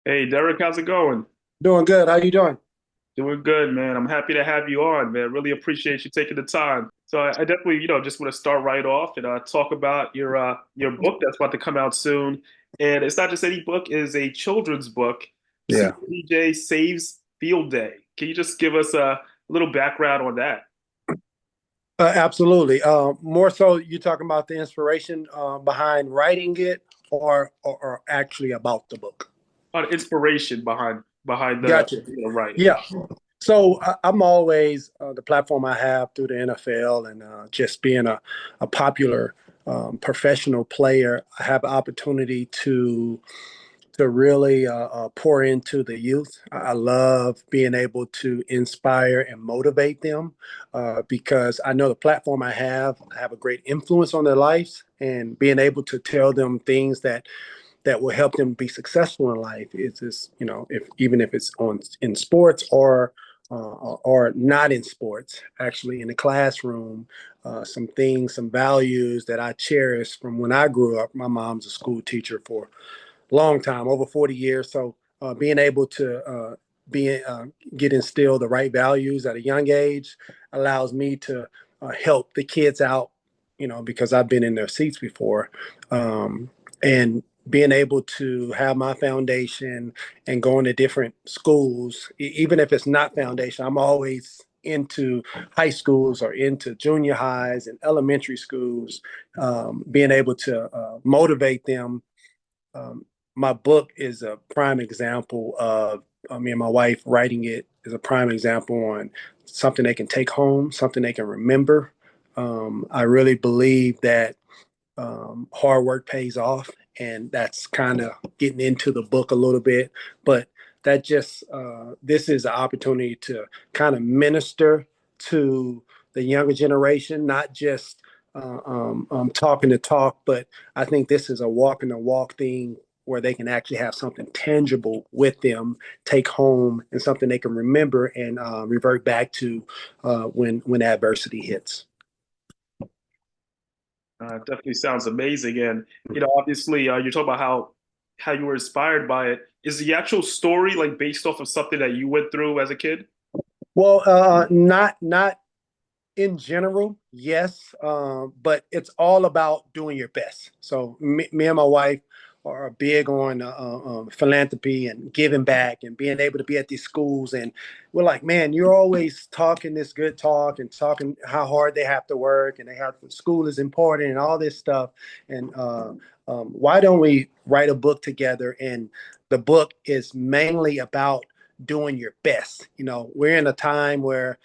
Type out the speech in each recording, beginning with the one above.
Hey Derrick, how's it going? Doing good. How you doing? Doing good, man. I'm happy to have you on, man. Really appreciate you taking the time. So I definitely, just want to start right off and talk about your book that's about to come out soon. And it's not just any book; it is a children's book. Yeah, Super DJ Saves Field Day. Can you just give us a little background on that? absolutely. More so, you talking about the inspiration behind writing it, or actually about the book? Inspiration behind the Gotcha. writing. Yeah. So I'm always the platform I have through the NFL and just being a popular professional player. I have an opportunity to really pour into the youth. I love being able to inspire and motivate them because I know the platform I have a great influence on their lives, and being able to tell them things that will help them be successful in life is if even if it's on in sports or not in sports, actually in the classroom, some things, some values that I cherish from when I grew up. My mom's a school teacher for long time, over 40 years. So being able to be get instilled the right values at a young age allows me to help the kids out, because I've been in their seats before, and being able to have my foundation and going to different schools, even if it's not foundation, I'm always into high schools or into junior highs and elementary schools, being able to motivate them. My book is a prime example of me and my wife writing it is a prime example on something they can take home, something they can remember. I really believe that hard work pays off, and that's kind of getting into the book a little bit. But that just this is an opportunity to kind of minister to the younger generation, not just talking the talk, but I think this is a walking the walk thing where they can actually have something tangible with them, take home, and something they can remember and revert back to when adversity hits. Definitely sounds amazing. And obviously, you're talking about how you were inspired by it. Is the actual story like based off of something that you went through as a kid? Well, not in general, yes, but it's all about doing your best. So me and my wife are big on philanthropy and giving back and being able to be at these schools. And we're like, man, you're always talking this good talk and talking how hard they have to work and they have school is important and all this stuff. And why don't we write a book together? And the book is mainly about doing your best. We're in a time where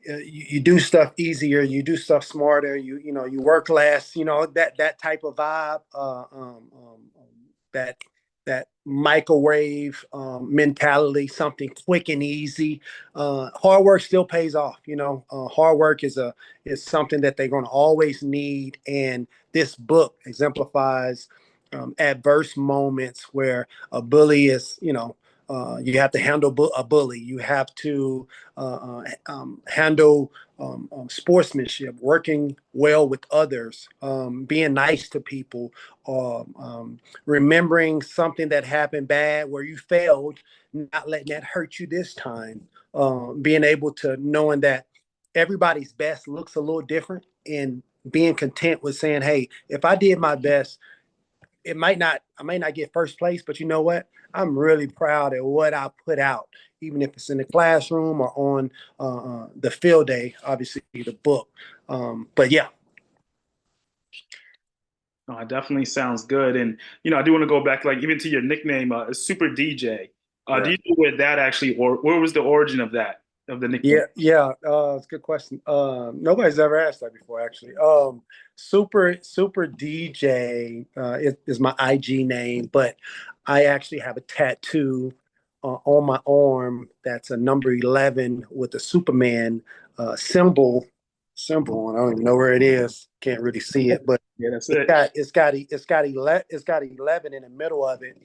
you do stuff easier, you do stuff smarter, you work less, that type of vibe, that that microwave mentality, something quick and easy. Hard work still pays off. Hard work is something that they're going to always need, and this book exemplifies adverse moments where a bully is, you have to handle a bully. You have to handle sportsmanship, working well with others, being nice to people, remembering something that happened bad where you failed, not letting that hurt you this time. Being able to knowing that everybody's best looks a little different, and being content with saying, hey, if I did my best, I may not get first place, but you know what? I'm really proud of what I put out, even if it's in the classroom or on the field day, obviously the book. But yeah. It definitely sounds good. And I do want to go back, like even to your nickname, Super DJ. Do Yeah. you know where that actually, or where was the origin of that, of the nickname? Yeah. It's a good question. Nobody's ever asked that before, actually. Super DJ is my IG name, but I actually have a tattoo on my arm that's a number 11 with a Superman symbol, and I don't even know where it is. Can't really see it, but Yeah, that's it's it. got 11 in the middle of it,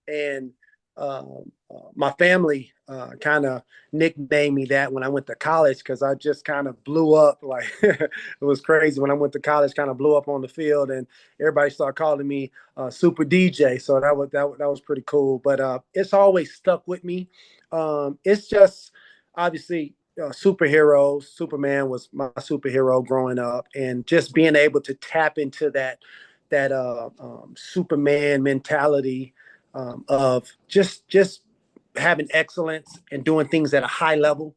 and my family kind of nicknamed me that when I went to college because I just kind of blew up. Like it was crazy when I went to college, kind of blew up on the field, and everybody started calling me Super DJ. So that was pretty cool. But it's always stuck with me. It's just obviously superheroes. Superman was my superhero growing up, and just being able to tap into that Superman mentality of just having excellence and doing things at a high level.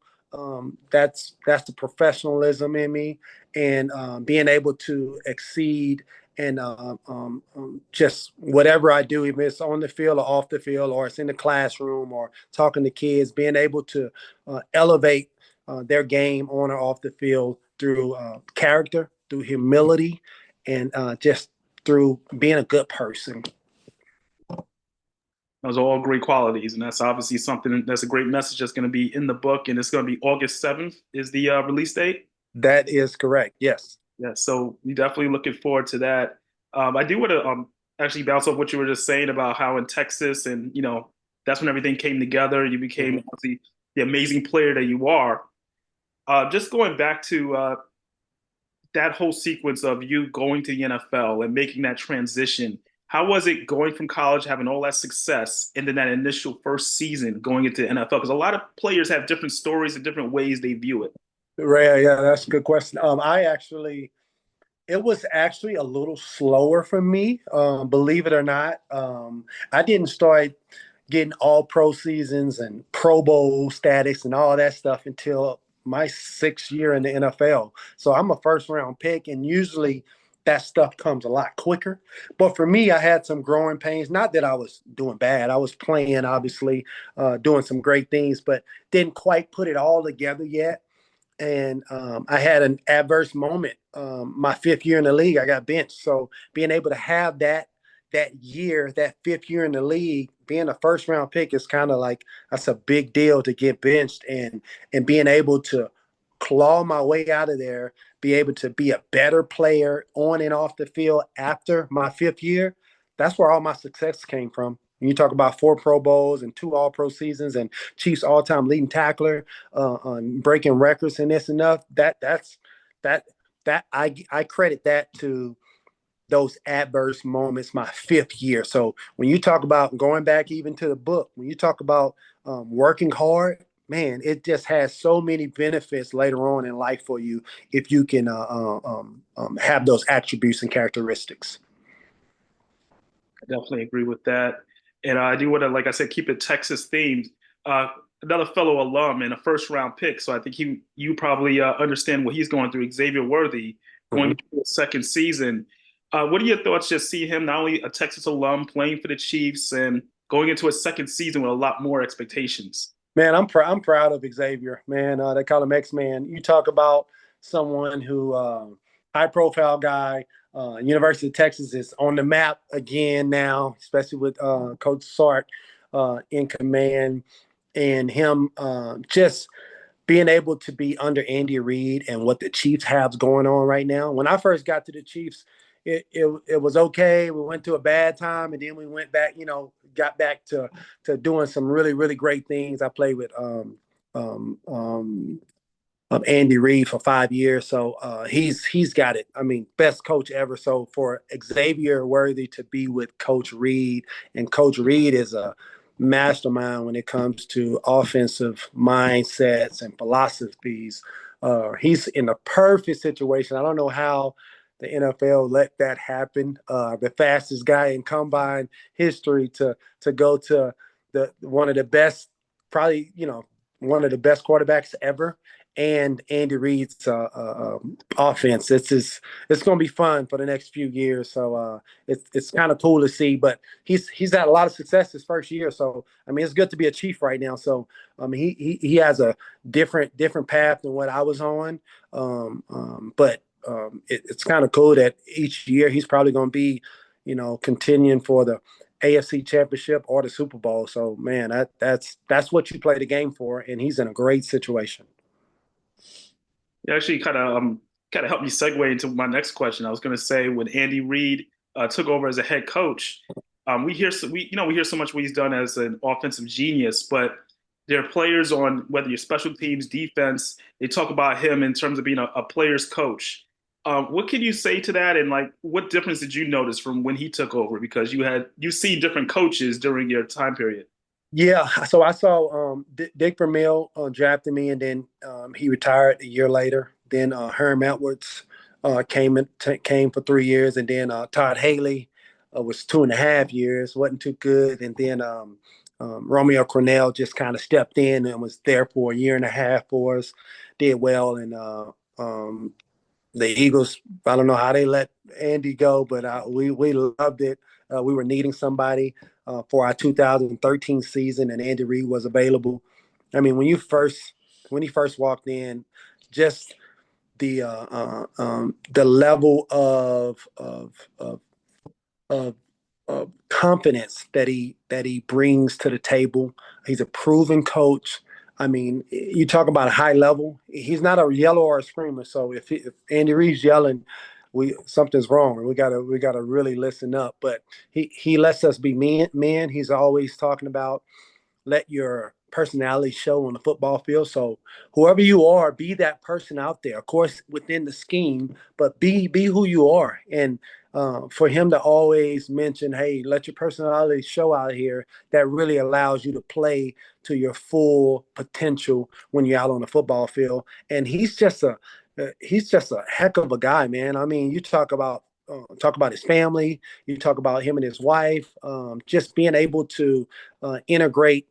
That's the professionalism in me, and being able to exceed and just whatever I do, even if it's on the field or off the field, or it's in the classroom or talking to kids, being able to elevate their game on or off the field through character, through humility, and just through being a good person. Those are all great qualities, and that's obviously something that's a great message that's going to be in the book, and it's going to be August 7th is the release date. That is correct. Yes. Yeah, so we definitely looking forward to that. I do want to actually bounce off what you were just saying about how in Texas, and that's when everything came together. You became Mm-hmm. the amazing player that you are. Just going back to that whole sequence of you going to the NFL and making that transition. How was it going from college, having all that success, and then that initial first season going into the NFL? Because a lot of players have different stories and different ways they view it. Ray, yeah, that's a good question. It was actually a little slower for me, believe it or not. I didn't start getting all pro seasons and Pro Bowl status and all that stuff until my 6th year in the NFL. So I'm a first round pick, and usually that stuff comes a lot quicker. But for me, I had some growing pains. Not that I was doing bad. I was playing, obviously, doing some great things, but didn't quite put it all together yet. And I had an adverse moment. My 5th year in the league, I got benched. So being able to have that year, that 5th year in the league, being a first round pick is kind of like that's a big deal to get benched, and being able to claw my way out of there, be able to be a better player on and off the field after my 5th year. That's where all my success came from. When you talk about 4 Pro Bowls and 2 All-Pro seasons and Chiefs all-time leading tackler, on breaking records and this and that I credit that to those adverse moments my 5th year. So when you talk about going back even to the book, when you talk about working hard, man, it just has so many benefits later on in life for you if you can have those attributes and characteristics. I definitely agree with that. And I do want to, like I said, keep it Texas themed. Uh, Another fellow alum and a first round pick. So I think you probably understand what he's going through. Xavier Worthy going Mhm. into a second season. What are your thoughts? Just see him not only a Texas alum playing for the Chiefs and going into a second season with a lot more expectations. Man, I'm proud of Xavier. Man, they call him X Man. You talk about someone who high profile guy. University of Texas is on the map again now, especially with Coach Sark in command, and him just being able to be under Andy Reid and what the Chiefs have going on right now. When I first got to the Chiefs, it was okay. We went to a bad time, and then we went back. Got back to doing some really really great things. I played with um, um, Andy Reid for 5 years, so he's got it. I mean, best coach ever. So for Xavier Worthy to be with Coach Reid, and Coach Reid is a mastermind when it comes to offensive mindsets and philosophies. He's in the perfect situation. I don't know how the NFL let that happen. The fastest guy in combine history to go to the one of the best, probably one of the best quarterbacks ever, and Andy Reid's offense. It's going to be fun for the next few years. So it's kind of cool to see. But he's had a lot of success his first year. So I mean, it's good to be a Chief right now. So he has a different path than what I was on. But it's kind of cool that each year he's probably going to be, continuing for the AFC Championship or the Super Bowl. So man, that's what you play the game for, and he's in a great situation. It actually kind of helped me segue into my next question. I was going to say when Andy Reid took over as a head coach, We hear so much what he's done as an offensive genius, but there are players on whether you're special teams, defense. They talk about him in terms of being a player's coach. What can you say to that, and like, what difference did you notice from when he took over? Because you see different coaches during your time period. Yeah, so I saw Dick Vermeil drafted me, and then he retired a year later. Then Herm Edwards came for 3 years, and then Todd Haley was 2.5 years, wasn't too good, and then Romeo Cornell just kind of stepped in and was there for a year and a half for us, did well, and um, the Eagles, I don't know how they let Andy go, but we loved it. We were needing somebody for our 2013 season, and Andy Reid was available. I mean, when he first walked in, just the level of confidence that he brings to the table. He's a proven coach. I mean, you talk about a high level. He's not a yeller or a screamer. So if Andy Reid's yelling, we something's wrong. We gotta really listen up. But he lets us be men. He's always talking about let your personality show on the football field. So whoever you are, be that person out there. Of course, within the scheme, but be who you are. And for him to always mention, "Hey, let your personality show out here," that really allows you to play to your full potential when you're out on the football field. And he's just a heck of a guy, man. I mean, you talk about his family, you talk about him and his wife, just being able to integrate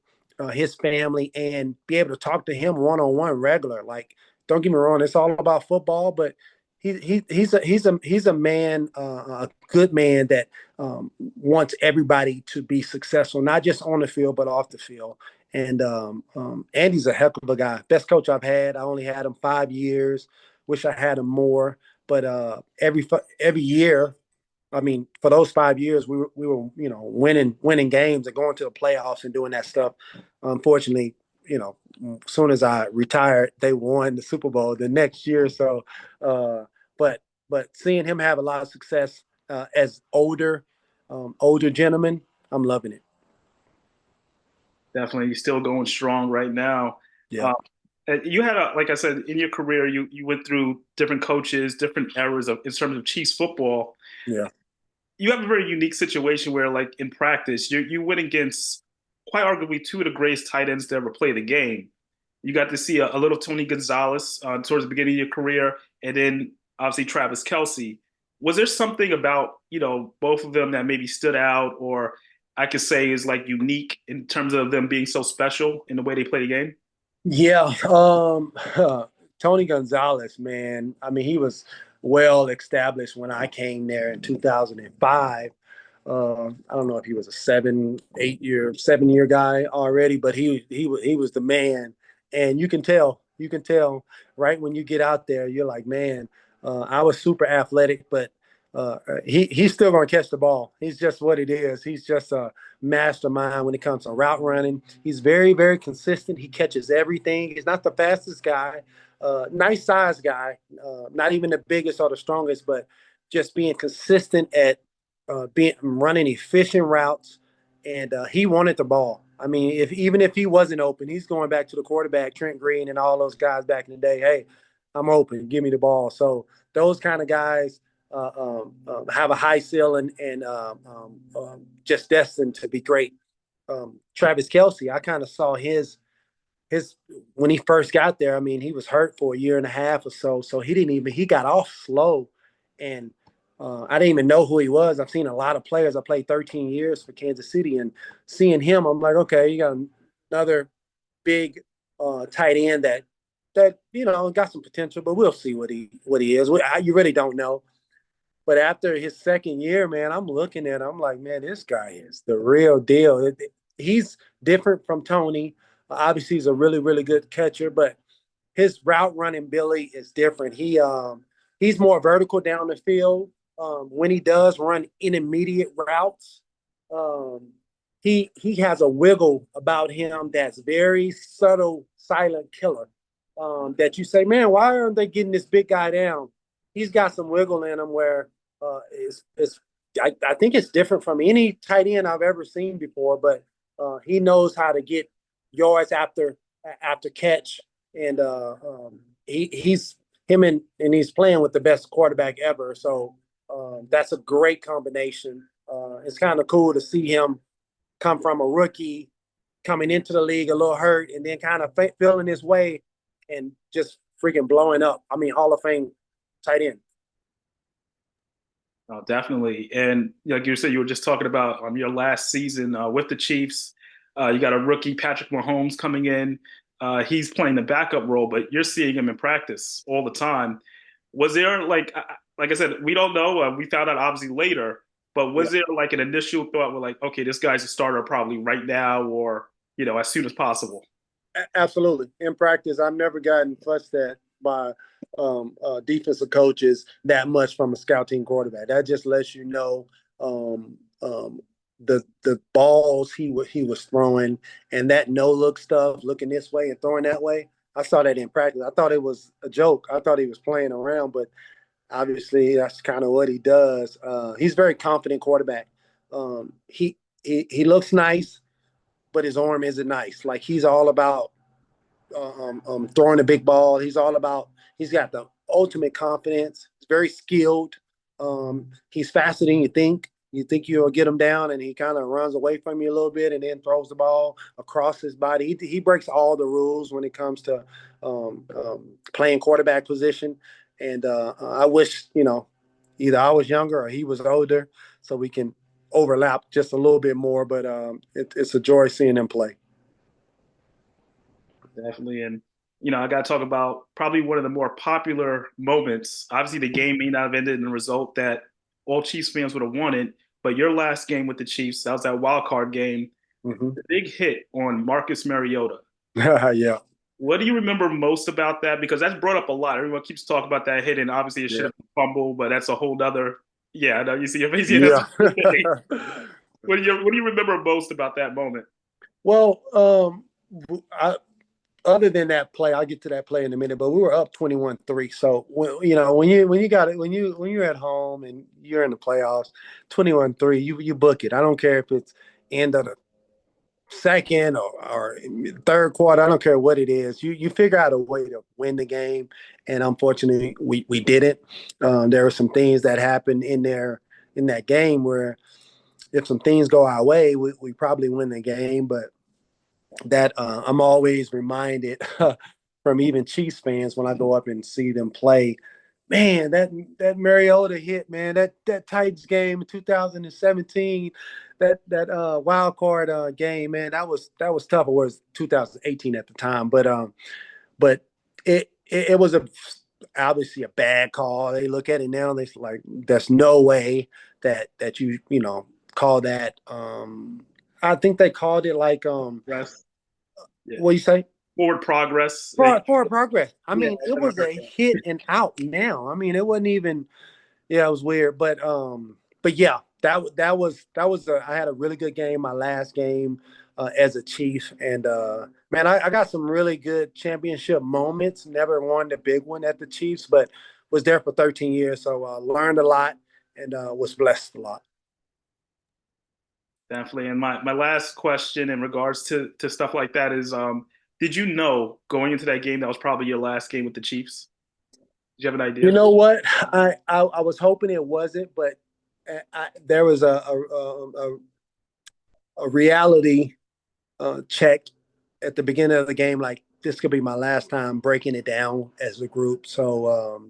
his family and be able to talk to him one on one regular. Like, don't get me wrong, it's all about football, but he's a man, a good man that wants everybody to be successful, not just on the field but off the field. And Andy's a heck of a guy. Best coach I've had. I only had him 5 years. Wish I had him more. But every year, I mean, for those 5 years, we were winning games and going to the playoffs and doing that stuff. Unfortunately, as soon as I retired, they won the Super Bowl the next year. So, uh, but seeing him have a lot of success as older gentlemen, I'm loving it. Definitely, he's still going strong right now. Yeah, Um, and you had like I said, in your career, you went through different coaches, different eras in terms of Chiefs football. yeah, You have a very unique situation where, like in practice, you went against quite arguably two of the greatest tight ends to ever play the game. You got to see a little Tony Gonzalez towards the beginning of your career, and then obviously Travis Kelce. Was there something about both of them that maybe stood out, or I could say is like unique in terms of them being so special in the way they play the game? yeah. Tony Gonzalez, man. I mean, he was well established when I came there in 2005. I don't know if he was a 7 year guy already, but he was the man, and you can tell right when you get out there, you're like, man, I was super athletic, but he's still gonna catch the ball. He's just what it is. He's just a mastermind when it comes to route running. He's very very consistent. He catches everything. He's not the fastest guy, nice size guy, not even the biggest or the strongest, but just being consistent at being running efficient routes, and he wanted the ball. I mean, even if he wasn't open, he's going back to the quarterback, Trent Green, and all those guys back in the day. Hey, I'm open. Give me the ball. So those kind of guys have a high ceiling and just destined to be great. Travis Kelce, I kind of saw his when he first got there. I mean, he was hurt for a year and a half or so, so he got off slow, and I didn't even know who he was. I've seen a lot of players. I played 13 years for Kansas City, and seeing him, I'm like, okay, you got another big tight end that got some potential, but we'll see what he is. You really don't know. But after his second year, man, I'm looking at him, I'm like, man, this guy is the real deal. He's different from Tony. Obviously, he's a really, really good catcher, but his route running ability is different. He's more vertical down the field. When he does run intermediate routes, um, he has a wiggle about him that's very subtle, silent killer. That you say, man, why aren't they getting this big guy down? He's got some wiggle in him where it's I think it's different from any tight end I've ever seen before, but he knows how to get yards after catch, and he's him and he's playing with the best quarterback ever. So that's a great combination. It's kind of cool to see him come from a rookie coming into the league a little hurt and then kind of feeling his way and just freaking blowing up. I mean, Hall of Fame tight end. Oh, definitely. And like you said, you were just talking about your last season with the Chiefs. You got a rookie, Patrick Mahomes, coming in. He's playing the backup role, but you're seeing him in practice all the time. Was there like I said, we don't know. We found out obviously later, but was there like an initial thought where like, okay, this guy's a starter probably right now, or as soon as possible? Absolutely. In practice, I've never gotten fussed at by defensive coaches that much from a scout team quarterback. That just lets you know the balls he was throwing and that no look stuff, looking this way and throwing that way. I saw that in practice. I thought it was a joke. I thought he was playing around, but obviously that's kind of what he does. He's a very confident quarterback. He looks nice, but his arm isn't nice. Like he's all about throwing a big ball. He's got the ultimate confidence. He's very skilled. He's faster than you think. You think you'll get him down, and he kind of runs away from you a little bit and then throws the ball across his body. He breaks all the rules when it comes to playing quarterback position. And I wish, either I was younger or he was older so we can overlap just a little bit more. But it's a joy seeing him play. Definitely. And, I got to talk about probably one of the more popular moments. Obviously, the game may not have ended in the result that all Chiefs fans would have wanted, but your last game with the Chiefs, that was that wild card game, the big hit on Marcus Mariota. Yeah. What do you remember most about that? Because that's brought up a lot. Everyone keeps talking about that hit, and obviously it should have been fumble, but that's a whole other. Yeah, I know you see your face. Yeah. What do you remember most about that moment? Well, other than that play, I'll get to that play in a minute. But we were up 21-3. So when you got it when you're at home and you're in the playoffs, 21-3, you book it. I don't care if it's end of the second or third quarter. I don't care what it is. You figure out a way to win the game, and unfortunately, we didn't. There were some things that happened in that game where if some things go our way, we probably win the game, but that I'm always reminded from even Chiefs fans when I go up and see them play. Man, that Mariota hit, man, that Titans game in 2017, that wild card game, man, that was tough. It was 2018 at the time, but it was obviously a bad call. They look at it now, they like there's no way that you call that. I think they called it like Yes. Yeah. what do you say? Forward progress. Forward progress. I mean, it was a hit and out now. I mean, it wasn't even. Yeah, it was weird, but yeah, I had a really good game. My last game as a Chief, and man, I got some really good championship moments. Never won the big one at the Chiefs, but was there for 13 years, so learned a lot and was blessed a lot. Definitely. And my last question in regards to stuff like that is, did you know going into that game that was probably your last game with the Chiefs? Did you have an idea? You know what? I was hoping it wasn't, but there was a reality check at the beginning of the game, like this could be my last time breaking it down as a group. So,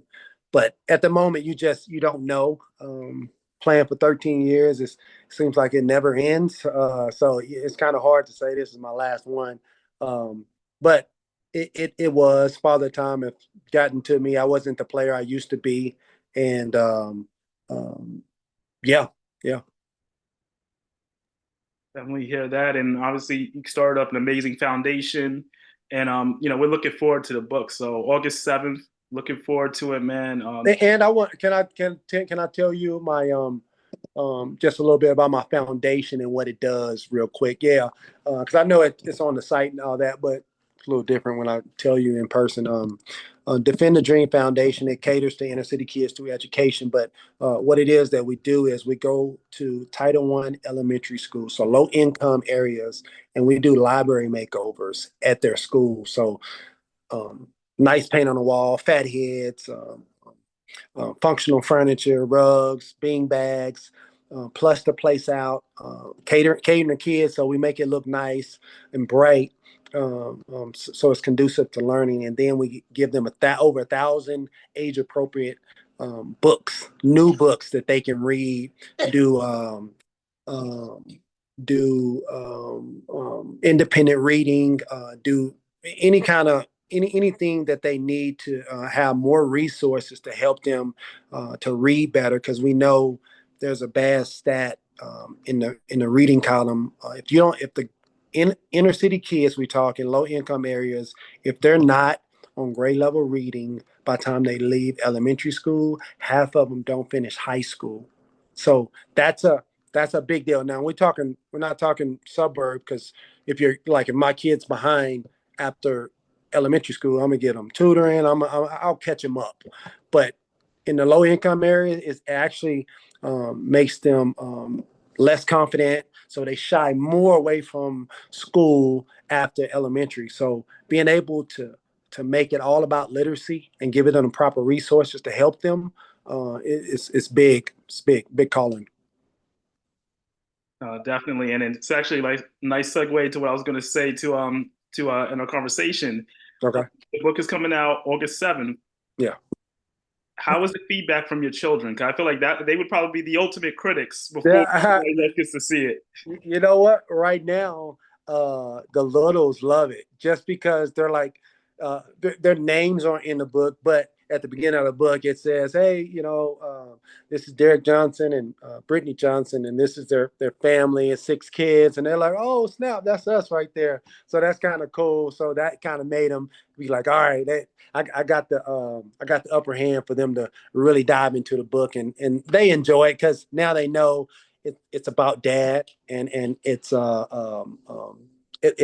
but at the moment, you don't know. Playing for 13 years, it seems like it never ends. So it's kind of hard to say this is my last one. But it was Father Time have gotten to me. I wasn't the player I used to be, and yeah, yeah. Definitely hear that. And obviously, you started up an amazing foundation. And, we're looking forward to the book. So August 7th, looking forward to it, man. And I want can I tell you my just a little bit about my foundation and what it does real quick. Yeah, because I know it's on the site and all that, but it's a little different when I tell you in person. Defend the Dream Foundation. It caters to inner city kids through education. But what it is that we do is we go to Title I elementary schools, so low income areas, and we do library makeovers at their school. So um, nice paint on the wall, fat heads, functional furniture, rugs, bean bags, plus the place out, catering to kids so we make it look nice and bright, so it's conducive to learning. And then we give them over 1,000 age appropriate books, new books that they can read, do um, independent reading, do any kind of anything that they need to have more resources to help them to read better, because we know there's a bad stat in the reading column. If the inner city kids, we talk in low income areas, if they're not on grade level reading by the time they leave elementary school, half of them don't finish high school. So that's a big deal. Now we're not talking suburb, because if my kid's behind after elementary school, I'm gonna get them tutoring. I'll catch them up. But in the low income area, it actually makes them less confident, so they shy more away from school after elementary. So being able to make it all about literacy and give it them the proper resources to help them, it's big. It's big calling. Definitely, and it's actually like nice segue to what I was going to say to in our conversation. Okay. The book is coming out August 7th. Yeah. How was the feedback from your children? Because I feel like that they would probably be the ultimate critics before Yeah. anybody else gets to see it. You know what? Right now, the littles love it just because they're like, their names aren't in the book, but at the beginning of the book, it says, "Hey, this is Derrick Johnson and Brittany Johnson, and this is their family and 6 kids," and they're like, "Oh, snap, that's us right there." So that's kind of cool. So that kind of made them be like, "All right, I got the upper hand for them to really dive into the book," and they enjoy it because now they know it's about dad, and it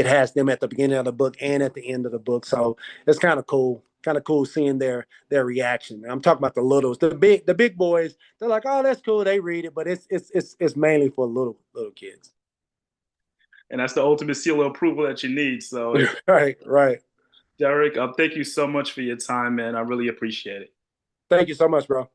has them at the beginning of the book and at the end of the book. So it's kind of cool seeing their reaction. I'm talking about the littles, the big boys. They're like, oh, that's cool. They read it, but it's mainly for little kids. And that's the ultimate seal of approval that you need. So, Right. Derrick, thank you so much for your time, man. I really appreciate it. Thank you so much, bro.